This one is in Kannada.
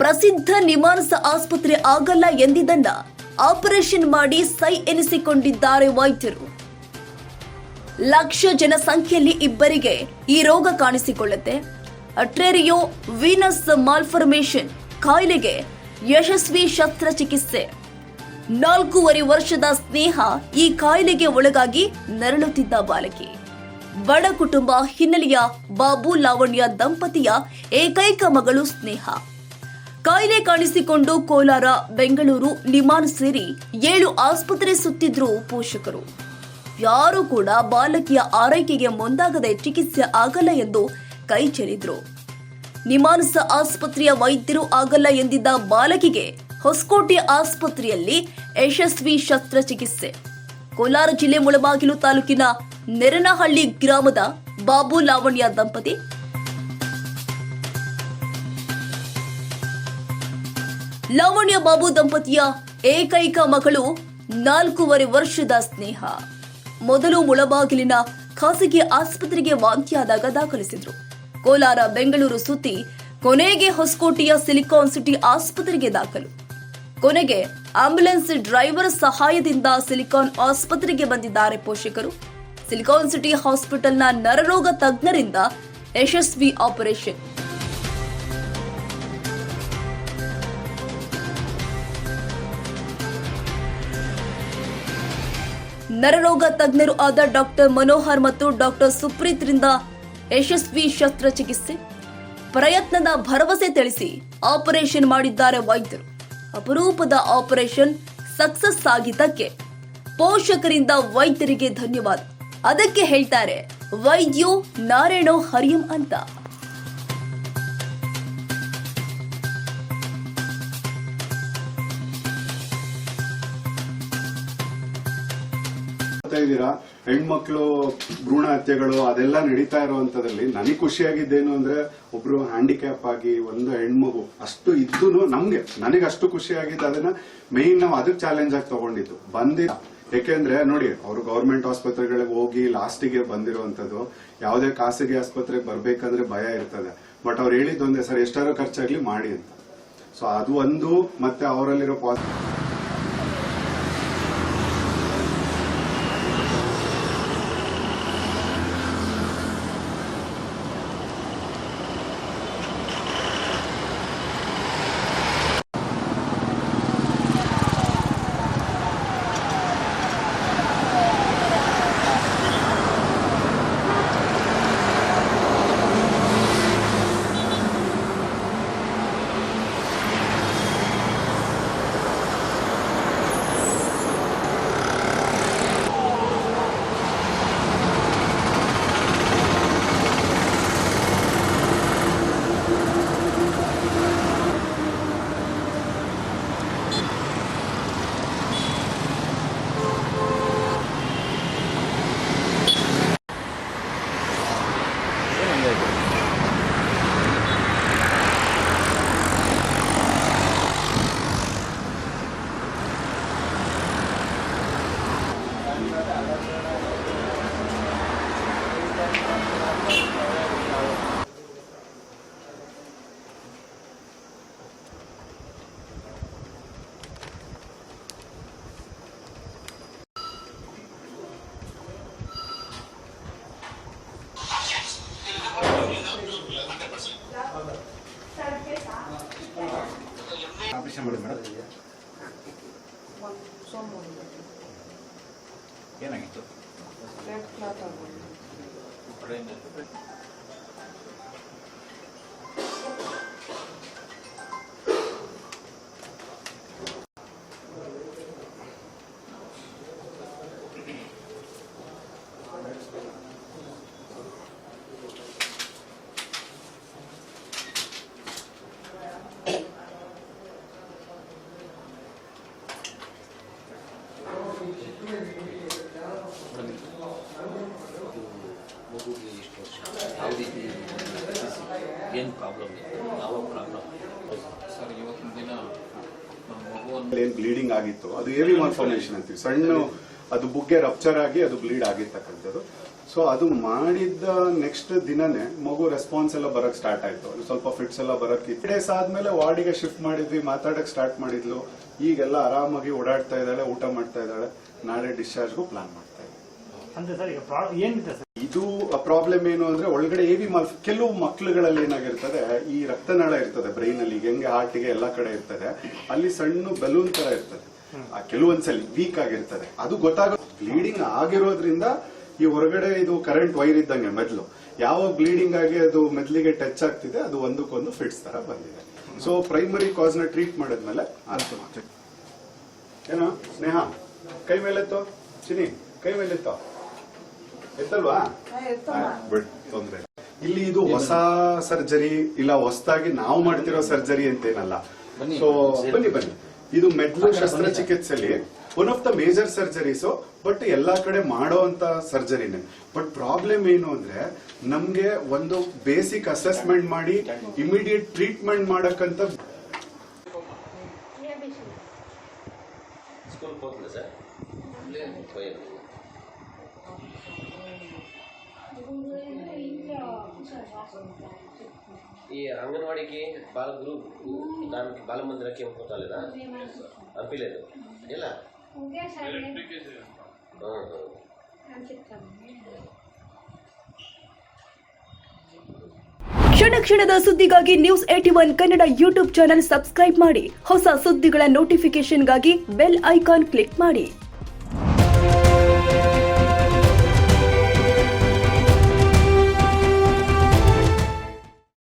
ಪ್ರಸಿದ್ಧ ನಿಮಾನ್ಸ್ ಆಸ್ಪತ್ರೆ ಆಗಲ್ಲ ಎಂದಿದ್ದನ್ನ ಆಪರೇಷನ್ ಮಾಡಿ ಸೈ ಎನಿಸಿಕೊಂಡಿದ್ದಾರೆ ವೈದ್ಯರು. ಲಕ್ಷ ಜನಸಂಖ್ಯೆಯಲ್ಲಿ ಇಬ್ಬರಿಗೆ ಈ ರೋಗ ಕಾಣಿಸಿಕೊಳ್ಳುತ್ತೆ. ಅಟ್ರೇರಿಯೋ ವೀನಸ್ ಮಾಲ್ಫಾರ್ಮೇಷನ್ ಕಾಯಿಲೆಗೆ ಯಶಸ್ವಿ ಶಸ್ತ್ರಚಿಕಿತ್ಸೆ. 4.5 ವರ್ಷದ ಸ್ನೇಹ ಈ ಕಾಯಿಲೆಗೆ ಒಳಗಾಗಿ ನರಳುತ್ತಿದ್ದ ಬಾಲಕಿ. ಬಡ ಕುಟುಂಬ ಹಿನ್ನೆಲೆಯ ಬಾಬು ಲಾವಣ್ಯ ದಂಪತಿಯ ಏಕೈಕ ಮಗಳು ಸ್ನೇಹ. ಕಾಯಿಲೆ ಕಾಣಿಸಿಕೊಂಡು ಕೋಲಾರ, ಬೆಂಗಳೂರು, ನಿಮಾನ್ ಸೇರಿ 7 ಆಸ್ಪತ್ರೆ ಸುತ್ತಿದ್ರು ಪೋಷಕರು. ಯಾರೂ ಕೂಡ ಬಾಲಕಿಯ ಆರೈಕೆಗೆ ಮುಂದಾಗದೆ ಚಿಕಿತ್ಸೆ ಆಗಲ್ಲ ಎಂದು ಕೈ ಚೆಲ್ಲಿದ್ರು. ನಿಮಾನ್ಸ್ ಆಸ್ಪತ್ರೆಯ ವೈದ್ಯರು ಆಗಲ್ಲ ಎಂದಿದ್ದ ಬಾಲಕಿಗೆ ಹೊಸಕೋಟೆ ಆಸ್ಪತ್ರೆಯಲ್ಲಿ ಯಶಸ್ವಿ ಶಸ್ತ್ರಚಿಕಿತ್ಸೆ. ಕೋಲಾರ ಜಿಲ್ಲೆ ಮುಳಬಾಗಿಲು ತಾಲೂಕಿನ ನೆರನಹಳ್ಳಿ ಗ್ರಾಮದ ಬಾಬು ಲಾವಣ್ಯ ದಂಪತಿ ಲಾವಣ್ಯ ಬಾಬು ದಂಪತಿಯ ಏಕೈಕ ಮಗಳು 4.5 ವರ್ಷದ ಸ್ನೇಹ. ಮೊದಲು ಮುಳಬಾಗಿಲಿನ ಖಾಸಗಿ ಆಸ್ಪತ್ರೆಗೆ ವಾಂತಿಯಾದಾಗ ದಾಖಲಿಸಿದ್ರು. ಕೋಲಾರ, ಬೆಂಗಳೂರು ಸುತ್ತಿ ಕೊನೆಗೆ ಹೊಸಕೋಟೆಯ ಸಿಲಿಕಾನ್ ಸಿಟಿ ಆಸ್ಪತ್ರೆಗೆ ದಾಖಲು. ಕೊನೆಗೆ ಆಂಬ್ಯುಲೆನ್ಸ್ ಡ್ರೈವರ್ ಸಹಾಯದಿಂದ ಸಿಲಿಕಾನ್ ಆಸ್ಪತ್ರೆಗೆ ಬಂದಿದ್ದಾರೆ ಪೋಷಕರು. ಸಿಲಿಕಾನ್ ಸಿಟಿ ಹಾಸ್ಪಿಟಲ್ನ ನರರೋಗ ತಜ್ಞರಿಂದ ಯಶಸ್ವಿ ಆಪರೇಷನ್. ನರರೋಗ ತಜ್ಞರು ಆದ ಡಾಕ್ಟರ್ ಮನೋಹರ್ ಮತ್ತು ಡಾಕ್ಟರ್ ಸುಪ್ರೀತ್ ರಿಂದ ಯಶಸ್ವಿ ಶಸ್ತ್ರಚಿಕಿತ್ಸೆ. ಪ್ರಯತ್ನದ ಭರವಸೆ ತಿಳಿಸಿ ಆಪರೇಷನ್ ಮಾಡಿದ್ದಾರೆ ವೈದ್ಯರು. ಅಪರೂಪದ ಆಪರೇಷನ್ ಸಕ್ಸಸ್ ಆಗಿದ್ದಕ್ಕೆ ಪೋಷಕರಿಂದ ವೈದ್ಯರಿಗೆ ಧನ್ಯವಾದ. ಅದಕ್ಕೆ ಹೇಳ್ತಾರೆ ವೈದ್ಯೋ ನಾರಾಯಣೋ ಹರಿಯಂ ಅಂತ. ಇದ್ದೀರಾ ಹೆಣ್ಮಕ್ಳು ಭ್ರೂಣ ಹತ್ಯೆಗಳು ಅದೆಲ್ಲ ನಡೀತಾ ಇರುವಂತದ್ರಲ್ಲಿ ನನಗೆ ಖುಷಿಯಾಗಿದ್ದೇನು ಅಂದ್ರೆ ಒಬ್ರು ಹ್ಯಾಂಡಿಕ್ಯಾಪ್ ಆಗಿ ಒಂದು ಹೆಣ್ಮಗು ಅಷ್ಟು ಇದ್ದು ನನಗೆ ಅಷ್ಟು ಖುಷಿಯಾಗಿದ್ದು ಅದನ್ನ ಮೇನ್ ನಾವು ಅದಕ್ಕೆ ಚಾಲೆಂಜ್ ಆಗಿ ತಗೊಂಡಿದ್ದು ಬಂದಿಲ್ಲ. ಯಾಕೆಂದ್ರೆ ನೋಡಿ ಅವ್ರು ಗವರ್ಮೆಂಟ್ ಆಸ್ಪತ್ರೆಗಳಿಗೆ ಹೋಗಿ ಲಾಸ್ಟಿಗೆ ಬಂದಿರುವಂತದ್ದು. ಯಾವುದೇ ಖಾಸಗಿ ಆಸ್ಪತ್ರೆಗೆ ಬರ್ಬೇಕಂದ್ರೆ ಭಯ ಇರ್ತದೆ. ಬಟ್ ಅವ್ರು ಹೇಳಿದ್ದೊಂದೇ, ಸರ್ ಎಷ್ಟಾರು ಖರ್ಚಾಗ್ಲಿ ಮಾಡಿ ಅಂತ. ಸೊ ಅದು ಒಂದು, ಮತ್ತೆ ಅವರಲ್ಲಿರೋ ಏನಾಗಿತ್ತು? ಏನು ಪ್ರಾಬ್ಲಮ್ ಯಾವ ಪ್ರಾಬ್ಲಮ್ ಸರ್? ಇವತ್ತಿನ ದಿನ ಏನ್ ಬ್ಲೀಡಿಂಗ್ ಆಗಿತ್ತು ಅದು ಎವಿ ಮಾಲ್ಫಾರ್ಮೇಷನ್ ಅಂತೀವಿ. ಸಣ್ಣ ಅದು ಬುಗ್ಗೆ ರಪ್ಚರ್ ಆಗಿ ಅದು ಬ್ಲೀಡ್ ಆಗಿರ್ತಕ್ಕಂಥದ್ದು. ಸೊ ಅದು ಮಾಡಿದ್ದ ನೆಕ್ಸ್ಟ್ ದಿನನೇ ಮಗು ರೆಸ್ಪಾನ್ಸ್ ಎಲ್ಲ ಬರಕ್ ಸ್ಟಾರ್ಟ್ ಆಯ್ತು, ಸ್ವಲ್ಪ ಫಿಟ್ಸ್ ಎಲ್ಲ ಬರಕ್ 3 ಡೇಸ್ ಆದ್ಮೇಲೆ ವಾರ್ಡಿಗೆ ಶಿಫ್ಟ್ ಮಾಡಿದ್ವಿ, ಮಾತಾಡಕ್ ಸ್ಟಾರ್ಟ್ ಮಾಡಿದ್ಲು. ಈಗೆಲ್ಲ ಆರಾಮಾಗಿ ಓಡಾಡ್ತಾ ಇದ್ದಾಳೆ, ಊಟ ಮಾಡ್ತಾ ಇದ್ದಾಳೆ. ನಾಳೆ ಡಿಸ್ಚಾರ್ಜ್ಗೂ ಪ್ಲಾನ್ ಮಾಡ್ತಾ ಇದ್ದೀವಿ. ಇದು ಪ್ರಾಬ್ಲಮ್ ಏನು ಅಂದ್ರೆ ಒಳಗಡೆ ಕೆಲವು ಮಕ್ಳುಗಳಲ್ಲಿ ಏನಾಗಿರ್ತದೆ, ಈ ರಕ್ತನಾಳ ಇರ್ತದೆ ಬ್ರೈನ್ ಅಲ್ಲಿ, ಹೆಂಗೆ ಹಾರ್ಟಿಗೆ ಎಲ್ಲಾ ಕಡೆ ಇರ್ತದೆ, ಅಲ್ಲಿ ಸಣ್ಣ ಬಲೂನ್ ತರ ಇರ್ತದೆ. ಕೆಲವೊಂದ್ಸಲಿ ವೀಕ್ ಆಗಿರ್ತದೆ, ಅದು ಬ್ಲೀಡಿಂಗ್ ಆಗಿರೋದ್ರಿಂದ ಈ ಹೊರಗಡೆ ಇದು ಕರೆಂಟ್ ವೈರ್ ಇದ್ದಂಗೆ ಮೆದ್ಲು ಯಾವಾಗ ಬ್ಲೀಡಿಂಗ್ ಆಗಿ ಅದು ಮೆದ್ಲಿಗೆ ಟಚ್ ಆಗ್ತಿದೆ, ಅದು ಒಂದಕ್ಕೊಂದು ಫಿಟ್ಸ್ ತರ ಬಂದಿದೆ. ಸೊ ಪ್ರೈಮರಿ ಕಾಸ್ ನ ಟ್ರೀಟ್ ಮಾಡಿದ್ಮೇಲೆ ಏನೋ ಸ್ನೇಹ ಕೈ ಮೇಲೆತ್ತೋ, ಚಿನಿ ಕೈ ಮೇಲೆತ್ತೋ, ಎತ್ತಲ್ವಾ? ಬಿಡ್, ತೊಂದ್ರೆ. ಇಲ್ಲಿ ಇದು ಹೊಸ ಸರ್ಜರಿ ಇಲ್ಲ, ಹೊಸದಾಗಿ ನಾವು ಮಾಡ್ತಿರೋ ಸರ್ಜರಿ ಅಂತೇನಲ್ಲ. ಸೊ ಬನ್ನಿ ಬನ್ನಿ, ಇದು ಮೆದ್ಲು ಶಸ್ತ್ರಚಿಕಿತ್ಸೆಯಲ್ಲಿ one of the major surgeries, but ಎಲ್ಲಾ ಕಡೆ ಮಾಡೋ ಅಂತ ಸರ್ಜರಿನೇ. ಬಟ್ ಪ್ರಾಬ್ಲಮ್ ಏನು ಅಂದ್ರೆ ನಮ್ಗೆ ಒಂದು ಬೇಸಿಕ್ ಅಸೆಸ್ಮೆಂಟ್ ಮಾಡಿ ಇಮಿಡಿಯೇಟ್ ಟ್ರೀಟ್ಮೆಂಟ್ ಮಾಡಕ್ಕಂತ ఈ అంగన్వాడీకి బాల గ్రూప్ దానికి బాల మందిరకి ఏం పోతాలేదా పంపించలేదు ఎలా ಕ್ಷಣ ಕ್ಷಣದ ಸುದ್ದಿಗಾಗಿ news 81 Kannada YouTube channel subscribe ಮಾಡಿ. ಹೊಸ ಸುದ್ದಿಗಳ ನೋಟಿಫಿಕೇಶನ್ಗಾಗಿ ಬೆಲ್ ಐಕಾನ್ ಕ್ಲಿಕ್ ಮಾಡಿ.